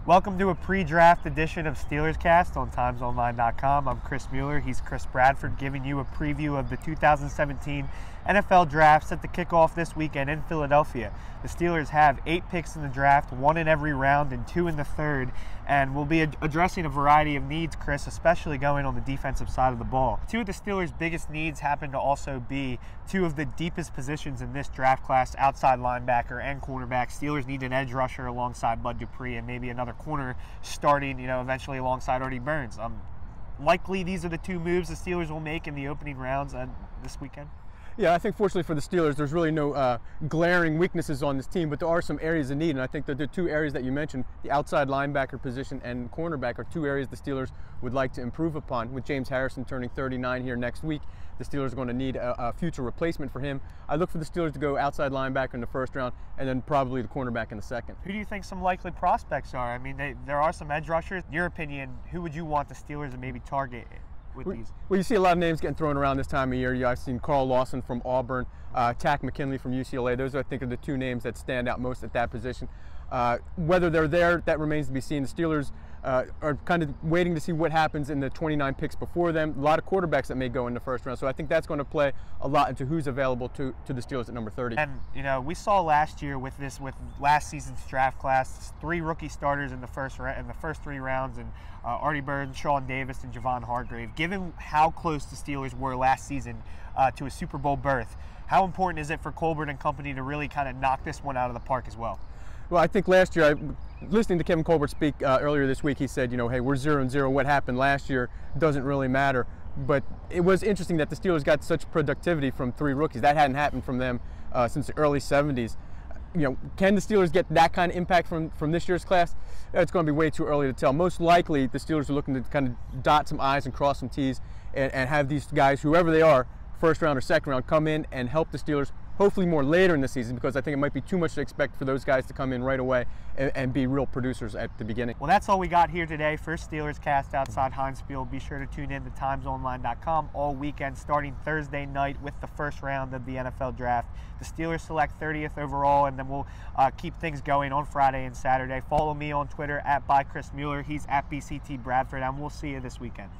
Welcome to a pre-draft edition of Steelers Cast on timesonline.com. I'm Chris Mueller. He's Chris Bradford, giving you a preview of the 2017 NFL Draft set to kick off this weekend in Philadelphia. The Steelers have 8 picks in the draft, 1 in every round and 2 in the third, and we'll be addressing a variety of needs, Chris, especially going on the defensive side of the ball. 2 of the Steelers' biggest needs happen to also be 2 of the deepest positions in this draft class, outside linebacker and cornerback. Steelers need an edge rusher alongside Bud Dupree and maybe another corner starting, eventually alongside Artie Burns. Likely these are the 2 moves the Steelers will make in the opening rounds this weekend. Yeah, I think fortunately for the Steelers, there's really no glaring weaknesses on this team, but there are some areas of need, and I think that the 2 areas that you mentioned, the outside linebacker position and cornerback, are 2 areas the Steelers would like to improve upon. With James Harrison turning 39 here next week, the Steelers are going to need a future replacement for him. I look for the Steelers to go outside linebacker in the first round, and then probably the cornerback in the second. Who do you think some likely prospects are? I mean, there are some edge rushers. In your opinion, who would you want the Steelers to maybe target with these? Well, you see a lot of names getting thrown around this time of year. I've seen Carl Lawson from Auburn, Tack McKinley from UCLA. Those, I think, are the 2 names that stand out most at that position. Whether they're there, that remains to be seen. The Steelers are kind of waiting to see what happens in the 29 picks before them. A lot of quarterbacks that may go in the first round, so I think that's going to play a lot into who's available to the Steelers at number 30. And we saw last year with last season's draft class, 3 rookie starters in the first 3 rounds, and Artie Burns, Sean Davis, and Javon Hargrave. Given how close the Steelers were last season to a Super Bowl berth, how important is it for Colbert and company to really kind of knock this one out of the park as well? Well, I think last year, listening to Kevin Colbert speak earlier this week, he said, hey, we're 0-0. What happened last year doesn't really matter. But it was interesting that the Steelers got such productivity from 3 rookies. That hadn't happened from them since the early 70s. Can the Steelers get that kind of impact from this year's class? It's going to be way too early to tell. Most likely, the Steelers are looking to kind of dot some I's and cross some T's and have these guys, whoever they are, first round or second round, come in and help the Steelers, hopefully more later in the season, because I think it might be too much to expect for those guys to come in right away and be real producers at the beginning. Well, that's all we got here today for Steelers Cast outside Heinz Field. Be sure to tune in to timesonline.com all weekend, starting Thursday night with the first round of the NFL Draft. The Steelers select 30th overall, and then we'll keep things going on Friday and Saturday. Follow me on Twitter at @ByChrisMueller. He's at BCT Bradford, and we'll see you this weekend.